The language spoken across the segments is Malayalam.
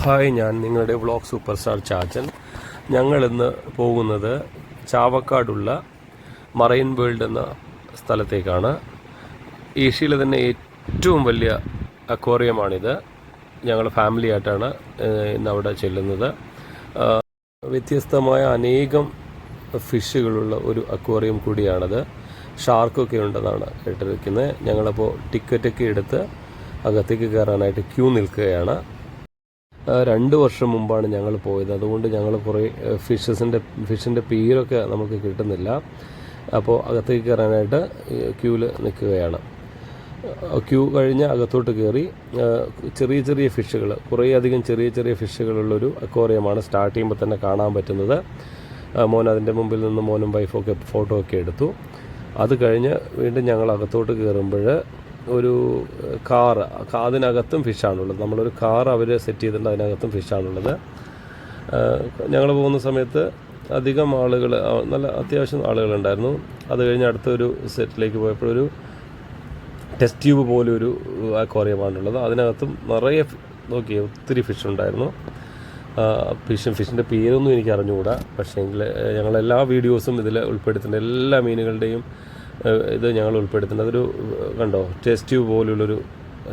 ഹായ്, ഞാൻ നിങ്ങളുടെ വ്ളോഗ് സൂപ്പർ സ്റ്റാർ ചാച്ചൻ. ഞങ്ങളിന്ന് പോകുന്നത് ചാവക്കാടുള്ള മറൈൻ വേൾഡ് എന്ന സ്ഥലത്തേക്കാണ്. ഏഷ്യയിലെ തന്നെ ഏറ്റവും വലിയ അക്വേറിയമാണിത്. ഞങ്ങൾ ഫാമിലി ആയിട്ടാണ് ഇന്ന് അവിടെ ചെല്ലുന്നത്. വ്യത്യസ്തമായ അനേകം ഫിഷുകളുള്ള ഒരു അക്വേറിയം കൂടിയാണത്. ഷാർക്കൊക്കെ ഉണ്ടെന്നാണ് കേട്ടിരിക്കുന്നത്. ഞങ്ങളപ്പോൾ ടിക്കറ്റൊക്കെ എടുത്ത് അകത്തേക്ക് കയറാനായിട്ട് ക്യൂ നിൽക്കുകയാണ്. 2 വർഷം മുമ്പാണ് ഞങ്ങൾ പോയത്. അതുകൊണ്ട് ഞങ്ങൾ കുറേ ഫിഷിൻ്റെ പേരൊക്കെ നമുക്ക് കിട്ടുന്നില്ല. അപ്പോൾ അകത്തേക്ക് കയറാനായിട്ട് ക്യൂവിൽ നിൽക്കുകയാണ്. ക്യൂ കഴിഞ്ഞ് അകത്തോട്ട് കയറി ചെറിയ ചെറിയ ഫിഷുകൾ, കുറേയധികം ചെറിയ ചെറിയ ഫിഷുകളുള്ളൊരു അക്വേറിയമാണ്. സ്റ്റാർട്ട് ചെയ്യുമ്പോൾ തന്നെ കാണാൻ പറ്റുന്നത്. മോൻ അതിൻ്റെ മുമ്പിൽ നിന്ന് മോനും വൈഫൊക്കെ ഫോട്ടോ ഒക്കെ എടുത്തു. അത് കഴിഞ്ഞ് വീണ്ടും ഞങ്ങൾ അകത്തോട്ട് കയറുമ്പോൾ ഒരു കാറ്, അതിനകത്തും ഫിഷാണുള്ളത്. നമ്മളൊരു കാർ അവർ സെറ്റ് ചെയ്തിട്ടുണ്ട്, അതിനകത്തും ഫിഷാണുള്ളത്. ഞങ്ങൾ പോകുന്ന സമയത്ത് അധികം ആളുകൾ, നല്ല അത്യാവശ്യം ആളുകളുണ്ടായിരുന്നു. അത് കഴിഞ്ഞ് അടുത്തൊരു സെറ്റിലേക്ക് പോയപ്പോഴൊരു ടെസ്റ്റ് ട്യൂബ് പോലെ ഒരു അക്വേറിയമാണുള്ളത്. അതിനകത്തും നിറയെ ഒത്തിരി ഫിഷ് ഉണ്ടായിരുന്നു. ഫിഷിൻ്റെ പേരൊന്നും എനിക്ക് അറിഞ്ഞുകൂടാ. പക്ഷേങ്കിൽ ഞങ്ങളെല്ലാ വീഡിയോസും ഇതിൽ ഉൾപ്പെടുത്തുന്നുണ്ട്. എല്ലാ മീനുകളുടെയും ഇത് ഞങ്ങൾ ഉൾപ്പെടുത്തുന്നത്. അതൊരു കണ്ടോ, ടെസ്റ്റ് ട്യൂബ് പോലുള്ളൊരു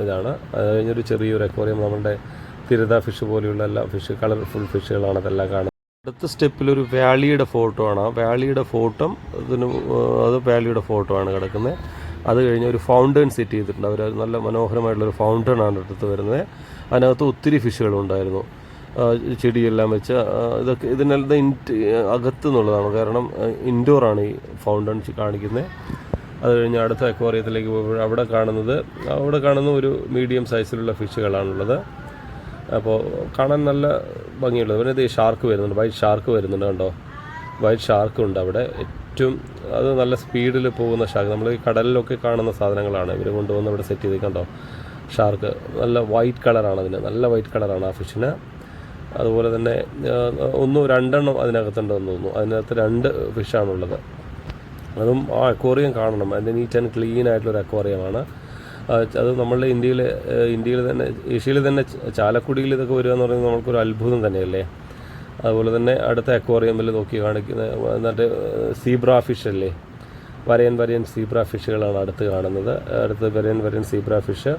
ഇതാണ്. അത് കഴിഞ്ഞൊരു ചെറിയൊരു അക്വേറിയം, നമ്മുടെ തിരുത ഫിഷ് പോലെയുള്ള എല്ലാ കളർഫുൾ ഫിഷുകളാണ് അതെല്ലാം കാണുന്നത്. അടുത്ത സ്റ്റെപ്പിലൊരു വാലിയുടെ ഫോട്ടോ ആണ്. ആ വാലിയുടെ ഫോട്ടോ വാലിയുടെ ഫോട്ടോ ആണ് കിടക്കുന്നത്. അത് കഴിഞ്ഞ് ഒരു ഫൗണ്ടൻ സെറ്റ് ചെയ്തിട്ടുണ്ട്. അവർ നല്ല മനോഹരമായിട്ടുള്ളൊരു ഫൗണ്ടൻ ആണ് അടുത്ത് വരുന്നത്. അതിനകത്ത് ഒത്തിരി ഫിഷുകളുണ്ടായിരുന്നു. ചെടിയെല്ലാം വെച്ച് ഇതിനെല്ലാം അകത്ത് നിന്നുള്ളതാണ്. കാരണം ഇൻഡോറാണ് ഈ ഫൗണ്ടൻ കാണിക്കുന്നത്. അത് കഴിഞ്ഞ് അടുത്ത അക്വേറിയത്തിലേക്ക് പോകുമ്പോൾ അവിടെ കാണുന്ന ഒരു മീഡിയം സൈസിലുള്ള ഫിഷുകളാണുള്ളത്. അപ്പോൾ കാണാൻ നല്ല ഭംഗിയുള്ളത്. പിന്നെ ഇത് ഷാർക്ക് വരുന്നുണ്ട്, വൈറ്റ് ഷാർക്ക് വരുന്നുണ്ട്. കണ്ടോ, വൈറ്റ് ഷാർക്ക് ഉണ്ട് അവിടെ. അത് നല്ല സ്പീഡിൽ പോകുന്ന ഷാർക്ക്. നമ്മൾ ഈ കടലിലൊക്കെ കാണുന്ന സാധനങ്ങളാണ് ഇവർ കൊണ്ടുവന്ന് ഇവിടെ സെറ്റ് ചെയ്ത്. കണ്ടോ, ഷാർക്ക് നല്ല വൈറ്റ് കളറാണ്. നല്ല വൈറ്റ് കളറാണ് ആ ഫിഷിന്. അതുപോലെ തന്നെ 2 അതിനകത്തുണ്ടെന്ന് തോന്നുന്നു. അതിനകത്ത് 2 ഫിഷാണുള്ളത്. അതും ആ അക്വേറിയം കാണണം. അതിൻ്റെ നീറ്റ് ആൻഡ് ക്ലീൻ ആയിട്ടുള്ളൊരു അക്വേറിയമാണ്. അത് നമ്മളുടെ ഇന്ത്യയിൽ തന്നെ, ഏഷ്യയിൽ തന്നെ ചാലക്കുടിയിൽ ഇതൊക്കെ വരിക എന്ന് പറയുന്നത് നമുക്കൊരു അത്ഭുതം തന്നെയല്ലേ. അതുപോലെ തന്നെ അടുത്ത അക്വേറിയമിൽ നോക്കി കാണിക്കുന്നത് എന്നിട്ട് സീബ്ര ഫിഷ് അല്ലേ, വരയൻ സീബ്ര ഫിഷുകളാണ് അടുത്ത് കാണുന്നത്. അടുത്ത് വരയൻ സീബ്ര ഫിഷ്.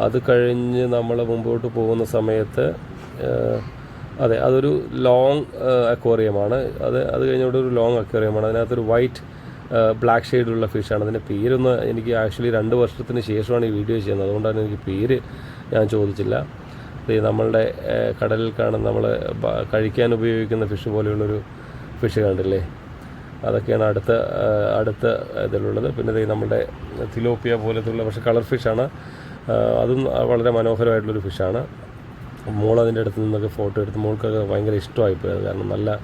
അത് കഴിഞ്ഞ് നമ്മൾ മുമ്പോട്ട് പോകുന്ന സമയത്ത് അതൊരു ലോങ് അക്വേറിയമാണ്. അത് കഴിഞ്ഞ ഇവിടെ ഒരു ലോങ് അക്വേറിയമാണ്. അതിനകത്തൊരു വൈറ്റ് ബ്ലാക്ക് ഷെയ്ഡുള്ള ഫിഷാണ്. അതിൻ്റെ പേരൊന്ന് എനിക്ക് ആക്ച്വലി 2 വർഷത്തിന് ശേഷമാണ് ഈ വീഡിയോ ചെയ്യുന്നത്. അതുകൊണ്ടാണ് എനിക്ക് പേര് ഞാൻ ചോദിച്ചില്ല. നമ്മളുടെ കടലിൽ കാണുന്ന നമ്മൾ കഴിക്കാൻ ഉപയോഗിക്കുന്ന ഫിഷ് പോലെയുള്ളൊരു ഫിഷ് കണ്ടില്ലേ, അതൊക്കെയാണ് അടുത്ത ഇതിലുള്ളത്. പിന്നെ നമ്മുടെ തിലോപ്പിയ പോലത്തുള്ള പക്ഷേ കളർ ഫിഷാണ്. അതും വളരെ മനോഹരമായിട്ടുള്ളൊരു ഫിഷാണ്. അതിൻ്റെ അടുത്ത് നിന്നൊക്കെ ഫോട്ടോ എടുത്ത് മോൾക്കൊക്കെ ഭയങ്കര ഇഷ്ടമായിപ്പോയത്. കാരണം നല്ല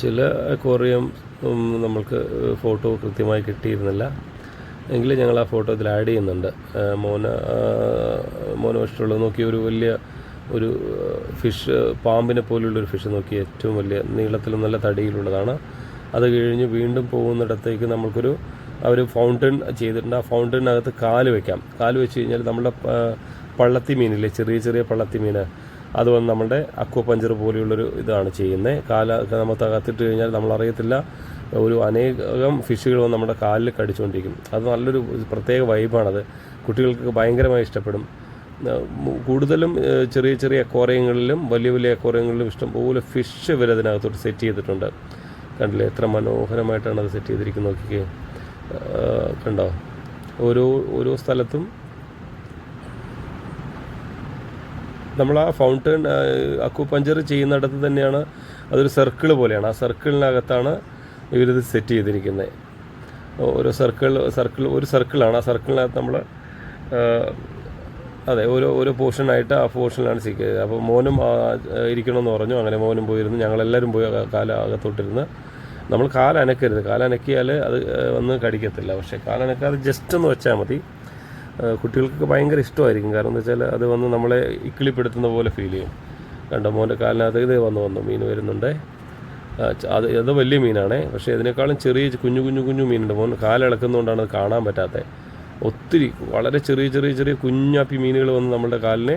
ചില അക്വേറിയം നമ്മൾക്ക് ഫോട്ടോ കൃത്യമായി കിട്ടിയിരുന്നില്ല. എങ്കിലും ഞങ്ങൾ ആ ഫോട്ടോ ഇതിൽ ആഡ് ചെയ്യുന്നുണ്ട്. മോന് ഇഷ്ടമുള്ളത് നോക്കി ഒരു ഫിഷ്, പാമ്പിനെ പോലുള്ളൊരു ഫിഷ് നോക്കി, ഏറ്റവും വലിയ നീളത്തിലും നല്ല തടിയിലുള്ളതാണ്. അത് കഴിഞ്ഞ് വീണ്ടും പോകുന്നിടത്തേക്ക് അവർ ഫൗണ്ടൻ ചെയ്തിട്ടുണ്ട്. ആ ഫൗണ്ടനകത്ത് കാല് വെച്ച് കഴിഞ്ഞാൽ നമ്മുടെ പള്ളത്തി മീനില്ലേ, ചെറിയ പള്ളത്തി മീൻ, അത് വന്ന് നമ്മുടെ അക്വപഞ്ചർ പോലെയുള്ളൊരു ഇതാണ് ചെയ്യുന്നത്. നമുക്ക് അകത്തിട്ട് കഴിഞ്ഞാൽ നമ്മളറിയത്തില്ല, അനേകം ഫിഷുകൾ വന്ന് നമ്മുടെ കാലിൽ കടിച്ചുകൊണ്ടിരിക്കും. അത് നല്ലൊരു പ്രത്യേക വൈബാണത്. കുട്ടികൾക്ക് ഭയങ്കരമായി ഇഷ്ടപ്പെടും. കൂടുതലും ചെറിയ അക്വേറിയങ്ങളിലും വലിയ അക്വേറിയങ്ങളിലും ഇഷ്ടംപോലെ ഫിഷ് വരെ അതിനകത്തോട്ട് സെറ്റ് ചെയ്തിട്ടുണ്ട്. കണ്ടില്ലേ, എത്ര മനോഹരമായിട്ടാണ് അത് സെറ്റ് ചെയ്തിരിക്കുന്നത് നോക്കിക്കേ. കണ്ടോ, ഓരോ സ്ഥലത്തും നമ്മൾ ആ ഫൗണ്ടൻ അക്വപഞ്ചർ ചെയ്യുന്നിടത്ത് തന്നെയാണ്, അതൊരു സർക്കിൾ പോലെയാണ്. ആ സർക്കിളിനകത്താണ് ഇവരിത് സെറ്റ് ചെയ്തിരിക്കുന്നത്. ഓരോ ഒരു സർക്കിളാണ്. ആ സർക്കിളിനകത്ത് നമ്മൾ അതെ ഓരോ പോർഷനായിട്ട് ആ പോർഷനിലാണ് സിക്കുന്നത്. അപ്പോൾ മോനും ഇരിക്കണമെന്ന് പറഞ്ഞു. അങ്ങനെ മോനും പോയിരുന്നു, ഞങ്ങളെല്ലാവരും പോയി അകത്തോട്ടിരുന്ന്. നമ്മൾ കാലനക്കരുത്, കാലനക്കിയാൽ അത് വന്ന് കടിക്കത്തില്ല. പക്ഷേ കാലനക്കാതെ ജസ്റ്റ് ഒന്ന് വെച്ചാൽ മതി. കുട്ടികൾക്ക് ഭയങ്കര ഇഷ്ടമായിരിക്കും. കാരണം എന്താ വെച്ചാൽ അത് വന്ന് നമ്മളെ ഇക്കിളിപ്പെടുത്തുന്ന പോലെ ഫീൽ ചെയ്യും. കണ്ടോ, മോൻ്റെ കാലിനകത്ത് ഇത് വന്നു മീൻ വരുന്നുണ്ട്. അത് വലിയ മീനാണേ, പക്ഷേ ഇതിനേക്കാളും ചെറിയ കുഞ്ഞു മീനുണ്ട്. മോൻ കാലിളക്കുന്നതുകൊണ്ടാണ് അത് കാണാൻ പറ്റാത്തത്. ഒത്തിരി വളരെ ചെറിയ കുഞ്ഞാപ്പി മീനുകൾ വന്ന് നമ്മുടെ കാലിനെ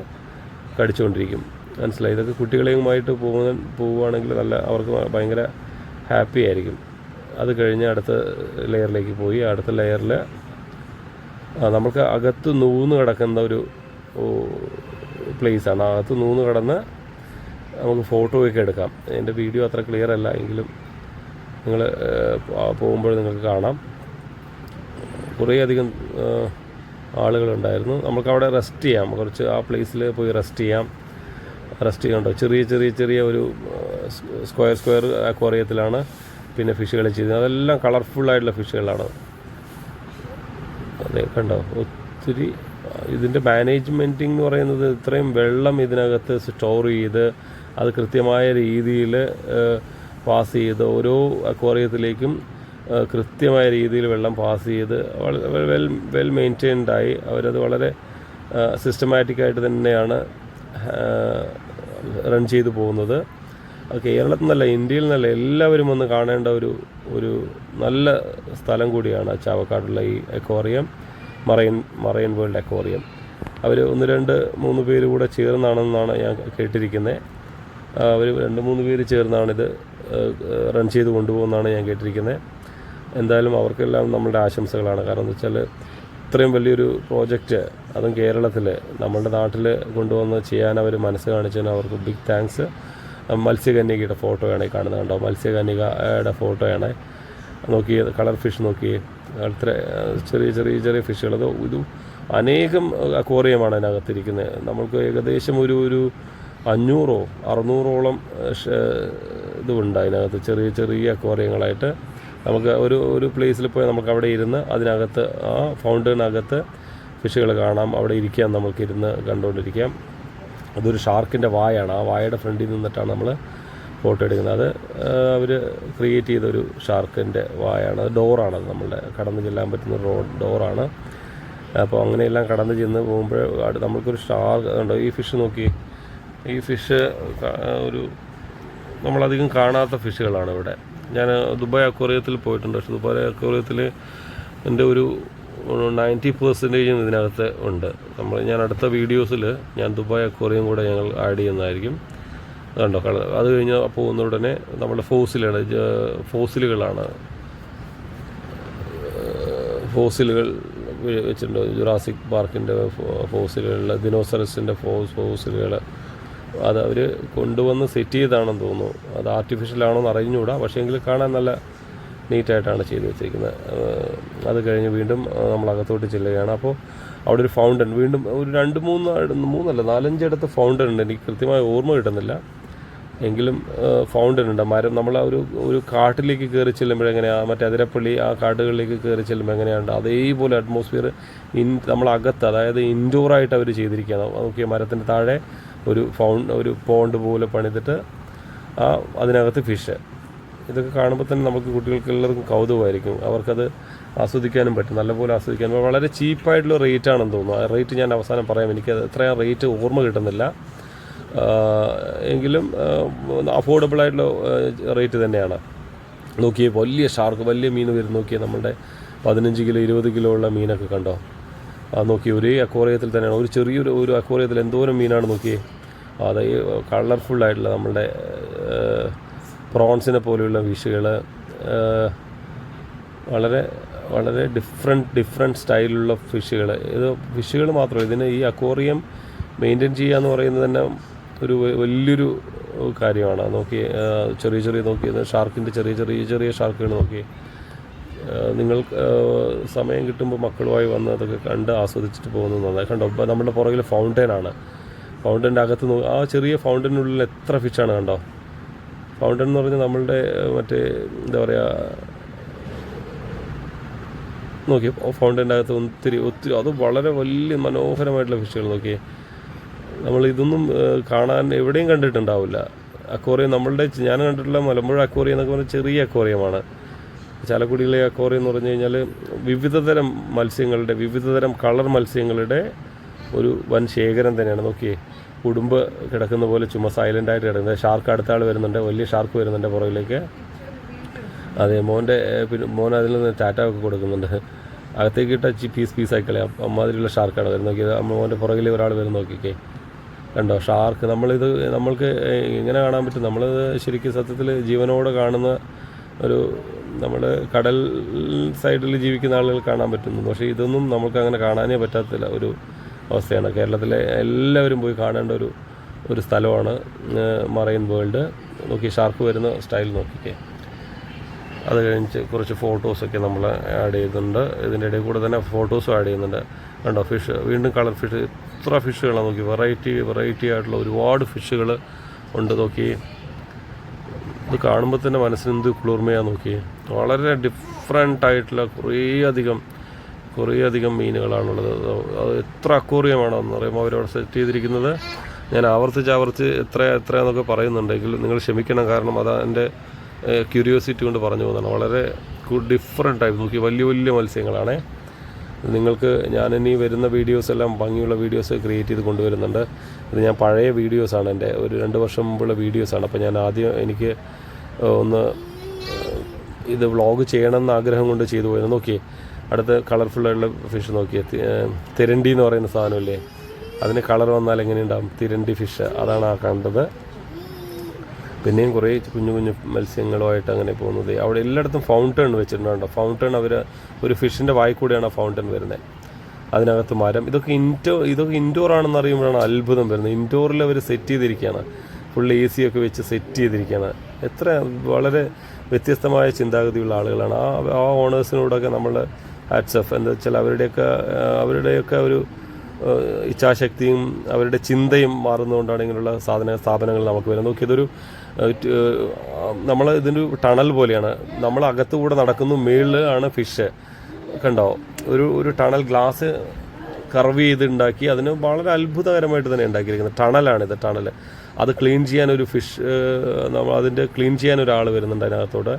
കടിച്ചുകൊണ്ടിരിക്കും. മനസ്സിലായി? ഇതൊക്കെ കുട്ടികളെയുമായിട്ട് പോവുകയാണെങ്കിൽ അവർക്ക് ഭയങ്കര ഹാപ്പി ആയിരിക്കും. അത് കഴിഞ്ഞ് അടുത്ത ലെയറിലേക്ക് പോയി. അടുത്ത ലെയറിൽ നമുക്ക് അകത്ത് നൂന്ന് കിടക്കുന്ന ഒരു പ്ലേസാണ്. അകത്ത് നൂന്ന് കിടന്ന് നമുക്ക് ഫോട്ടോയൊക്കെ എടുക്കാം. എൻ്റെ വീഡിയോ അത്ര ക്ലിയർ അല്ല എങ്കിലും നിങ്ങൾ പോകുമ്പോൾ നിങ്ങൾക്ക് കാണാം. കുറേയധികം ആളുകളുണ്ടായിരുന്നു. നമുക്കവിടെ റെസ്റ്റ് ചെയ്യാം. കുറച്ച് ആ പ്ലേസിൽ പോയി റെസ്റ്റ് ചെയ്യാനുണ്ടോ. ചെറിയ ഒരു സ്ക്വയർ അക്വേറിയത്തിലാണ് പിന്നെ ഫിഷുകൾ ചെയ്തത്. അതെല്ലാം കളർഫുള്ളായിട്ടുള്ള ഫിഷുകളാണ്. അതെ, കണ്ടോ, ഒത്തിരി. ഇതിൻ്റെ മാനേജ്മെൻറ്റിംഗ് എന്ന് പറയുന്നത് ഇത്രയും വെള്ളം ഇതിനകത്ത് സ്റ്റോർ ചെയ്ത് അത് കൃത്യമായ രീതിയിൽ പാസ് ചെയ്ത് ഓരോ അക്വേറിയത്തിലേക്കും കൃത്യമായ രീതിയിൽ വെള്ളം പാസ് ചെയ്ത് വെൽ മെയിൻറ്റെയിൻഡായി അവരത് വളരെ സിസ്റ്റമാറ്റിക്കായിട്ട് തന്നെയാണ് റൺ ചെയ്തു പോകുന്നത്. അത് കേരളത്തിൽ നിന്നല്ല, ഇന്ത്യയിൽ നിന്നല്ല, എല്ലാവരും വന്ന് കാണേണ്ട ഒരു നല്ല സ്ഥലം കൂടിയാണ് ചാവക്കാടുള്ള ഈ അക്വേറിയം, മറൈൻ വേൾഡ് അക്വേറിയം. അവർ 1-2-3 പേര് കൂടെ ചേർന്നാണെന്നാണ് ഞാൻ കേട്ടിരിക്കുന്നത്. അവർ 2-3 പേര് ചേർന്നാണിത് റൺ ചെയ്ത് കൊണ്ടുപോകുന്നതാണ് ഞാൻ കേട്ടിരിക്കുന്നത്. എന്തായാലും അവർക്കെല്ലാം നമ്മളുടെ ആശംസകളാണ്. കാരണം എന്താ വെച്ചാൽ ഇത്രയും വലിയൊരു പ്രോജക്റ്റ്, അതും കേരളത്തിൽ നമ്മളുടെ നാട്ടിൽ കൊണ്ടുവന്ന് ചെയ്യാൻ അവർ മനസ്സ് കാണിച്ചതിന് അവർക്ക് ബിഗ് താങ്ക്സ്. മത്സ്യകന്യകയുടെ ഫോട്ടോയാണ് ഈ കാണുന്നത്. കണ്ടോ, മത്സ്യകന്യകയുടെ ഫോട്ടോയാണ്. നോക്കി കളർ ഫിഷ് നോക്കി, അത്ര ചെറിയ ഫിഷുകൾ. ഇത് അനേകം അക്വേറിയമാണ് അതിനകത്തിരിക്കുന്നത്. നമ്മൾക്ക് ഏകദേശം ഒരു 500-600ഓളം ഇതുണ്ട് അതിനകത്ത്, ചെറിയ അക്വേറിയങ്ങളായിട്ട്. നമുക്ക് ഒരു പ്ലേസിൽ പോയി നമുക്ക് അവിടെ ഇരുന്ന് അതിനകത്ത് ആ ഫൗണ്ടനകത്ത് ഫിഷുകൾ കാണാം. അവിടെ ഇരിക്കാം, നമുക്കിരുന്ന് കണ്ടുകൊണ്ടിരിക്കാം. അതൊരു ഷാർക്കിൻ്റെ വായാണ്. ആ വായയുടെ ഫ്രണ്ടിൽ നിന്നിട്ടാണ് നമ്മൾ ഫോട്ടോ എടുക്കുന്നത്. അത് അവർ ക്രിയേറ്റ് ചെയ്തൊരു ഷാർക്കിൻ്റെ വായാണ്. അത് ഡോറാണത്, നമ്മളുടെ കടന്നു ചെല്ലാൻ പറ്റുന്ന ഡോറാണ്. അപ്പോൾ അങ്ങനെയെല്ലാം കടന്നു ചെന്ന് പോകുമ്പോൾ നമ്മൾക്കൊരു ഷാർക്ക് ഉണ്ടോ. ഈ ഫിഷ് നോക്കി, ഈ ഫിഷ് നമ്മളധികം കാണാത്ത ഫിഷുകളാണ് ഇവിടെ. ഞാൻ ദുബായ് അക്വേറിയത്തിൽ പോയിട്ടുണ്ട്. പക്ഷേ ദുബായ് അക്വേറിയത്തിൽ എൻ്റെ ഒരു 90% ഇതിനകത്ത് ഉണ്ട്. ഞാൻ അടുത്ത വീഡിയോസിൽ ഞാൻ ദുബായ് അക്വേറിയം കൂടെ ഞങ്ങൾ ആഡ് ചെയ്യുന്നതായിരിക്കും. കണ്ടോ, അത് കഴിഞ്ഞ് പോകുന്ന ഉടനെ നമ്മുടെ ഫോസിലുകളാണ്. ഫോസിലുകൾ വെച്ചിട്ടുണ്ട്. ജുറാസിക് പാർക്കിൻ്റെ ഫോസിലുകൾ, ദിനോസറസിൻ്റെ ഫോസിലുകൾ. അത് അവർ കൊണ്ടുവന്ന് സെറ്റ് ചെയ്താണെന്ന് തോന്നുന്നു. അത് ആർട്ടിഫിഷ്യലാണോ എന്ന് അറിഞ്ഞുകൂടാ. പക്ഷേ എങ്കിൽ കാണാൻ നല്ല നീറ്റായിട്ടാണ് ചെയ്ത് വെച്ചിരിക്കുന്നത്. അത് കഴിഞ്ഞ് വീണ്ടും നമ്മളകത്തോട്ട് ചെല്ലുകയാണ്. അപ്പോൾ അവിടെ ഒരു ഫൗണ്ടൻ, വീണ്ടും ഒരു 4-5 ഇടത്ത് ഫൗണ്ടൻ ഉണ്ട്. എനിക്ക് കൃത്യമായി ഓർമ്മ കിട്ടുന്നില്ല, എങ്കിലും ഫൗണ്ടൻ ഉണ്ട്. മരം നമ്മൾ ഒരു കാട്ടിലേക്ക് കയറി ചെല്ലുമ്പോൾ എങ്ങനെയാണ്, മറ്റേ അതിരപ്പള്ളി ആ കാടുകളിലേക്ക് കയറി ചെല്ലുമ്പോൾ എങ്ങനെയാണ് അതേപോലെ അറ്റ്മോസ്ഫിയർ നമ്മളകത്ത്, അതായത് ഇൻഡോറായിട്ട് അവർ ചെയ്തിരിക്കുകയാണ്. നോക്കിയ മരത്തിൻ്റെ താഴെ ഒരു പോണ്ട് പോലെ പണിതിട്ട് അതിനകത്ത് ഫിഷ്. ഇതൊക്കെ കാണുമ്പോൾ തന്നെ നമുക്ക് കുട്ടികൾക്ക് എല്ലാവർക്കും കൗതുകമായിരിക്കും. അവർക്കത് ആസ്വദിക്കാനും പറ്റും, നല്ലപോലെ ആസ്വദിക്കാനും. വളരെ ചീപ്പായിട്ടുള്ള റേറ്റാണെന്ന് തോന്നുന്നു. ആ റേറ്റ് ഞാൻ അവസാനം പറയാം. എനിക്കത് എത്രയാണ് റേറ്റ് ഓർമ്മ കിട്ടുന്നില്ല, എങ്കിലും അഫോർഡബിളായിട്ടുള്ള റേറ്റ് തന്നെയാണ്. നോക്കിയേ, വലിയ ഷാർക്ക്, വലിയ മീൻ വരും. നോക്കിയേ, നമ്മുടെ 15 കിലോ 20 കിലോ ഉള്ള മീനൊക്കെ കണ്ടോ. നോക്കി, ഒരേ അക്വേറിയത്തിൽ തന്നെയാണ്. ഒരു അക്വേറിയത്തിൽ എന്തോരം മീനാണ് നോക്കിയേ. അത് കളർഫുള്ളായിട്ടുള്ള നമ്മളുടെ പ്രോൺസിനെ പോലെയുള്ള ഫിഷുകൾ, വളരെ ഡിഫറെൻറ്റ് സ്റ്റൈലിലുള്ള ഫിഷുകൾ. ഇത് ഫിഷുകൾ മാത്രമല്ല, ഇതിന് ഈ അക്വേറിയം മെയിൻറ്റെയിൻ ചെയ്യുക എന്ന് പറയുന്നത് തന്നെ ഒരു വലിയൊരു കാര്യമാണ്. നോക്കി, ചെറിയ നോക്കി ഷാർക്കിൻ്റെ ചെറിയ ഷാർക്കുകൾ നോക്കി. നിങ്ങൾ സമയം കിട്ടുമ്പോൾ മക്കളുമായി വന്ന് അതൊക്കെ കണ്ട് ആസ്വദിച്ചിട്ട് പോകുന്നത് നന്നായി. കണ്ടോ, ഇപ്പോൾ നമ്മുടെ പുറകിൽ ഫൗണ്ടൈനാണ്. ഫൗണ്ടൈൻ്റെ അകത്ത് ആ ചെറിയ ഫൗണ്ടൈനുള്ളിൽ എത്ര ഫിഷാണ് കണ്ടോ. ഫൗണ്ടൈൻ എന്ന് പറഞ്ഞാൽ നമ്മളുടെ മറ്റേ എന്താ പറയുക, നോക്കി ഫൗണ്ടൈൻ്റെ അകത്ത് ഒത്തിരി അത് വളരെ വലിയ മനോഹരമായിട്ടുള്ള ഫിഷുകൾ. നോക്കി, നമ്മളിതൊന്നും കാണാൻ എവിടെയും കണ്ടിട്ടുണ്ടാവില്ല. അക്വേറിയം നമ്മളുടെ ഞാൻ കണ്ടിട്ടുള്ള മലമ്പുഴ അക്വേറിയം എന്നൊക്കെ പറഞ്ഞാൽ ചെറിയ അക്വേറിയമാണ്. ചാലക്കുടിയിലെ അക്വേറിയം എന്ന് പറഞ്ഞു കഴിഞ്ഞാൽ വിവിധതരം മത്സ്യങ്ങളുടെ, വിവിധതരം കളർ മത്സ്യങ്ങളുടെ ഒരു വൻ ശേഖരം തന്നെയാണ്. നോക്കിയേ, ഉടുമ്പ് കിടക്കുന്ന പോലെ ചുമ്മാ സൈലൻ്റായിട്ട് കിടക്കുന്നത്. ഷാർക്ക് അടുത്ത ആൾ വരുന്നുണ്ട്, വലിയ ഷാർക്ക് വരുന്നുണ്ട് പുറകിലേക്ക്. അതെ, മോൻ അതിൽ നിന്ന് ടാറ്റ ഒക്കെ കൊടുക്കുന്നുണ്ട്. അകത്തേക്ക് ഇട്ട പീസായി കളയാം, അമ്മാതിരിയുള്ള ഷാർക്കാണ് വരുന്നത്. നോക്കിയത് മോൻ്റെ പുറകിൽ ഒരാൾ വരും. നോക്കിക്കേ, കണ്ടോ ഷാർക്ക്. നമ്മൾക്ക് എങ്ങനെ കാണാൻ പറ്റും? നമ്മളത് ശരിക്കും സത്യത്തിൽ ജീവനോടെ കാണുന്ന ഒരു, നമ്മൾ കടൽ സൈഡിൽ ജീവിക്കുന്ന ആളുകൾ കാണാൻ പറ്റുന്നു. പക്ഷേ ഇതൊന്നും നമുക്ക് അങ്ങനെ കാണാനേ പറ്റാത്തില്ല ഒരു അവസ്ഥയാണ്. കേരളത്തിലെ എല്ലാവരും പോയി കാണേണ്ട ഒരു സ്ഥലമാണ് മറൈൻ വേൾഡ്. നോക്കി, ഷാർക്ക് വരുന്ന സ്റ്റൈൽ നോക്കിക്കേ. അത് കഴിഞ്ഞ് കുറച്ച് ഫോട്ടോസൊക്കെ നമ്മൾ ആഡ് ചെയ്യുന്നുണ്ട്. ഇതിൻ്റെ ഇടയിൽ കൂടെ തന്നെ ഫോട്ടോസും ആഡ് ചെയ്യുന്നുണ്ട്. കണ്ടോ ഫിഷ്, വീണ്ടും കളർ ഫിഷ്. എത്ര ഫിഷുകളാണ് നോക്കി, വെറൈറ്റി ആയിട്ടുള്ള ഒരുപാട് ഫിഷുകൾ ഉണ്ട്. നോക്കി, ഇത് കാണുമ്പോൾ തന്നെ മനസ്സിന് എന്ത് കുളിർമയാണ്. നോക്കി, വളരെ ഡിഫറെൻ്റ് ആയിട്ടുള്ള കുറേയധികം മീനുകളാണുള്ളത്. അത് എത്ര അക്വേറിയമാണെന്ന് പറയുമ്പോൾ അവരവിടെ സെറ്റ് ചെയ്തിരിക്കുന്നത്. ഞാൻ ആവർത്തിച്ച് എത്രയാന്നൊക്കെ പറയുന്നുണ്ടെങ്കിൽ നിങ്ങൾ ക്ഷമിക്കണം, കാരണം അതാ എൻ്റെ ക്യൂരിയോസിറ്റി കൊണ്ട് പറഞ്ഞു പോകുന്നതാണ്. വളരെ ഡിഫറെൻ്റ് ടൈപ്പ്. നോക്കി, വലിയ മത്സ്യങ്ങളാണേ. നിങ്ങൾക്ക് ഞാനിനി വരുന്ന വീഡിയോസ് എല്ലാം ഭംഗിയുള്ള വീഡിയോസ് ക്രിയേറ്റ് ചെയ്ത് കൊണ്ടുവരുന്നുണ്ട്. ഇത് ഞാൻ പഴയ വീഡിയോസാണ്, എൻ്റെ ഒരു 2 വർഷം മുമ്പുള്ള വീഡിയോസാണ്. അപ്പോൾ ഞാൻ ആദ്യം എനിക്ക് ഒന്ന് ഇത് വ്ളോഗ് ചെയ്യണമെന്ന് ആഗ്രഹം കൊണ്ട് ചെയ്തു പോയത്. നോക്കിയേ, അടുത്ത കളർഫുള്ളായിട്ടുള്ള ഫിഷ് നോക്കിയേ. തിരണ്ടി എന്ന് പറയുന്ന സാധനമില്ലേ, അതിന് കളർ വന്നാൽ എങ്ങനെയുണ്ടാകും? തിരണ്ടി ഫിഷ്, അതാണ് ആ കണ്ടത്. പിന്നെയും കുറേ കുഞ്ഞു മത്സ്യങ്ങളുമായിട്ട് അങ്ങനെ പോകുന്നത്. അവിടെ എല്ലായിടത്തും ഫൗണ്ടൈൻ വെച്ചിട്ടുണ്ടോ. ഫൗണ്ടൈൻ അവർ ഒരു ഫിഷിൻ്റെ വായിൽ കൂടെയാണ് ആ ഫൗണ്ടൈൻ വരുന്നത്. അതിനകത്ത് മരം. ഇതൊക്കെ ഇൻഡോർ ആണെന്ന് അറിയുമ്പോഴാണ് അത്ഭുതം വരുന്നത്. ഇൻഡോറിൽ അവർ സെറ്റ് ചെയ്തിരിക്കുകയാണ്, ഫുൾ AC ഒക്കെ വെച്ച് സെറ്റ് ചെയ്തിരിക്കുകയാണ്. എത്ര വളരെ വ്യത്യസ്തമായ ചിന്താഗതിയുള്ള ആളുകളാണ്. ആ ഓണേഴ്സിനോടൊക്കെ നമ്മൾ ഹാറ്റ്സ് ഓഫ്. എന്താ വെച്ചാൽ അവരുടെയൊക്കെ ഒരു ഇച്ഛാശക്തിയും അവരുടെ ചിന്തയും മാറുന്നതുകൊണ്ടാണ് ഇങ്ങനെയുള്ള സ്ഥാപനങ്ങൾ നമുക്ക് വരുന്നത്. നോക്കി, ഇതൊരു ഇതിൻ്റെ ടണൽ പോലെയാണ്. നമ്മൾ അകത്തുകൂടെ നടക്കുന്നു, മേളിൽ ആണ് ഫിഷ്. കണ്ടോ, ഒരു ടണൽ ഗ്ലാസ് കർവ് ചെയ്തുണ്ടാക്കി, അതിന് വളരെ അത്ഭുതകരമായിട്ട് തന്നെ ഉണ്ടാക്കിയിരിക്കുന്നത് ടണലാണിത്. ടണൽ അത് ക്ലീൻ ചെയ്യാൻ ഒരു ക്ലീൻ ചെയ്യാൻ ഒരാൾ വരുന്നുണ്ട് അതിനകത്തോടെ.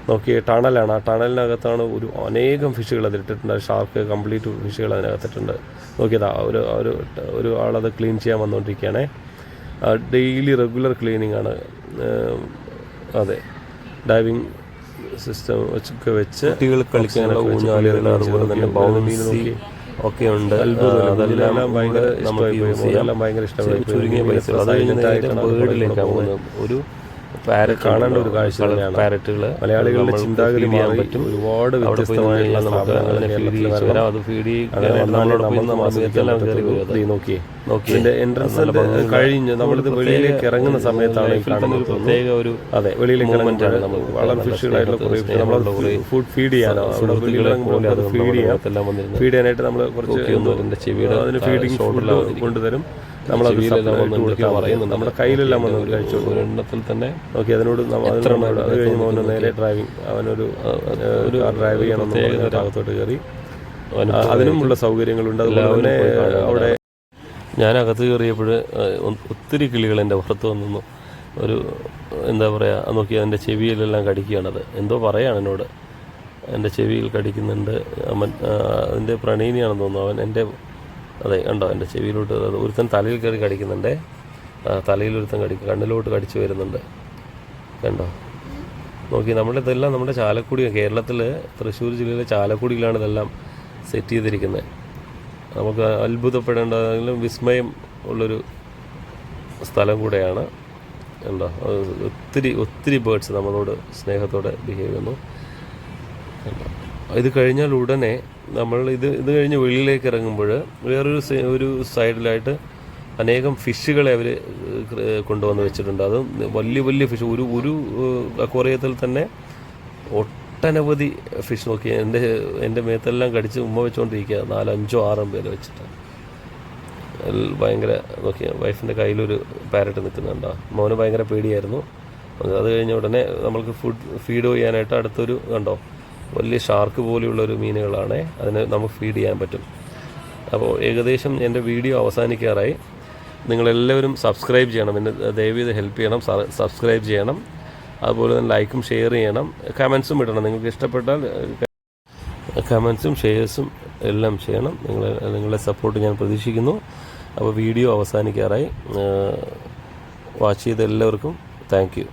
നോക്കിയേ, ടണലാണ്. ആ ടണലിനകത്താണ് അനേകം ഫിഷുകൾ അതിലിട്ടിട്ടുണ്ട്. Shark complete ഫിഷുകൾ അതിനകത്തിട്ടുണ്ട്. നോക്കിയതാ ഒരു ആളത് ക്ലീൻ ചെയ്യാൻ വന്നുകൊണ്ടിരിക്കുകയാണേ. ഡെയിലി റെഗുലർ ക്ലീനിങ് ആണ്. അതെ, ഡൈവിങ് സിസ്റ്റം ഒക്കെ വെച്ച് കുട്ടികൾ കളിക്കാനുള്ള ഊഞ്ഞാലുകൾ, അതുപോലെ തന്നെ ബൗൺസി ഒക്കെ ഉണ്ട്. അതെല്ലാം ഭയങ്കര ഇഷ്ടമായി. ചുരുങ്ങിയ പൈസ അത് കഴിഞ്ഞിട്ടായിട്ടാണ് ബേർഡിലേക്കാണ് പോകുന്നത്. ഒരു പാരറ്റ് കാണേണ്ട ഒരു കാഴ്ച തന്നെയാണ്. പാരറ്റുകൾ മലയാളികളുടെ ചിന്താഗതി മാറാൻ പറ്റും. ഒരുപാട് വ്യത്യസ്തമായിട്ടുള്ള നോക്കിയേ. ഇതിന്റെ എൻട്രൻസ് കഴിഞ്ഞ് നമ്മളിത് വെളിയിലേക്ക് ഇറങ്ങുന്ന സമയത്താണ് കാണുന്നത്. പ്രത്യേക ഒരു വെളിയിലേക്ക് വളരെ ഫിഷുകളായിട്ടുള്ള കുറേ നമ്മൾ ഫുഡ് ഫീഡ് ചെയ്യാനോ അവിടെ ഫീഡ് ചെയ്യാനായിട്ട് നമ്മൾ കുറച്ച് അതിന് ഫീഡിങ് കൊണ്ടുതരും. നമ്മളത് പറയുന്നുണ്ട്. നമ്മുടെ കയ്യിലെല്ലാം വന്ന് കഴിച്ചോളൂ. ഒരെണ്ണത്തിൽ തന്നെ നോക്കി അതിനോട് അത് കഴിഞ്ഞ് മോന് നേരെ ഡ്രൈവിങ്, അവനൊരു ഡ്രൈവ് ചെയ്യണമെന്ന് ഭാഗത്തോട്ട് കയറി. അതിനുമുള്ള സൗകര്യങ്ങളുണ്ട്. അതുപോലെ തന്നെ അവിടെ ഞാനകത്ത് കയറിയപ്പോൾ ഒത്തിരി കിളികൾ എൻ്റെ പുറത്ത് വന്നു. ഒരു എന്താ പറയുക, നോക്കി അതിൻ്റെ ചെവിയിലെല്ലാം കടിക്കുകയാണത്. എന്തോ പറയാണ് എന്നോട്, എൻ്റെ ചെവിയിൽ കടിക്കുന്നുണ്ട്. അതിൻ്റെ പ്രണയിനിയാണെന്ന് തോന്നുന്നു. അവൻ എൻ്റെ കണ്ടോ എൻ്റെ ചെവിയിലോട്ട് ഒരുത്തൻ തലയിൽ കയറി കടിക്കുന്നുണ്ട്. തലയിൽ ഒരുത്തൻ കണ്ണിലോട്ട് കടിച്ചു വരുന്നുണ്ട്. കണ്ടോ, നോക്കി. നമ്മളിതെല്ലാം നമ്മുടെ ചാലക്കുടി, കേരളത്തിൽ തൃശ്ശൂർ ജില്ലയിലെ ചാലക്കുടിയിലാണ് ഇതെല്ലാം സെറ്റ് ചെയ്തിരിക്കുന്നത്. നമുക്ക് അത്ഭുതപ്പെടേണ്ടതെങ്കിലും വിസ്മയം ഉള്ളൊരു സ്ഥലം കൂടെയാണ്. കണ്ടോ, ഒത്തിരി ബേർഡ്സ് നമ്മളോട് സ്നേഹത്തോടെ ബിഹേവ് ചെയ്യുന്നു. ഇത് കഴിഞ്ഞാൽ ഉടനെ നമ്മൾ ഇത് കഴിഞ്ഞ് വെളിയിലേക്ക് ഇറങ്ങുമ്പോൾ വേറൊരു സൈഡിലായിട്ട് അനേകം ഫിഷുകളെ അവർ കൊണ്ടുവന്ന് വെച്ചിട്ടുണ്ട്. അത് വലിയ ഫിഷ്. ഒരു അക്വേറിയത്തിൽ തന്നെ ഒട്ടനവധി ഫിഷ് നോക്കി എൻ്റെ മേത്തെല്ലാം കടിച്ച് ഉമ്മ വെച്ചുകൊണ്ടിരിക്കുക, 4, 5, 6 പേര് വെച്ചിട്ട്. ഭയങ്കര നോക്കിയ വൈഫിൻ്റെ കയ്യിലൊരു പാരറ്റ് നിൽക്കുന്നുണ്ടോ. മോന് ഭയങ്കര പേടിയായിരുന്നു. അത് കഴിഞ്ഞ ഉടനെ നമ്മൾക്ക് ഫീഡ് ചെയ്യാനായിട്ട് അടുത്തൊരു കണ്ടോ വലിയ ഷാർക്ക് പോലെയുള്ളൊരു മീനുകളാണ്, അതിന് നമുക്ക് ഫീഡ് ചെയ്യാൻ പറ്റും. അപ്പോൾ ഏകദേശം എൻ്റെ വീഡിയോ അവസാനിക്കാറായി. നിങ്ങളെല്ലാവരും സബ്സ്ക്രൈബ് ചെയ്യണം, എന്നെ ദയവേത് ഹെൽപ്പ് ചെയ്യണം, സബ്സ്ക്രൈബ് ചെയ്യണം. അതുപോലെ തന്നെ ലൈക്കും ഷെയർ ചെയ്യണം, കമൻസും ഇടണം. നിങ്ങൾക്ക് ഇഷ്ടപ്പെട്ടാൽ കമൻസും ഷെയർസും എല്ലാം ചെയ്യണം. നിങ്ങളെ സപ്പോർട്ട് ഞാൻ പ്രതീക്ഷിക്കുന്നു. അപ്പോൾ വീഡിയോ അവസാനിക്കാറായി. വാച്ച് ചെയ്ത എല്ലാവർക്കും താങ്ക് യു.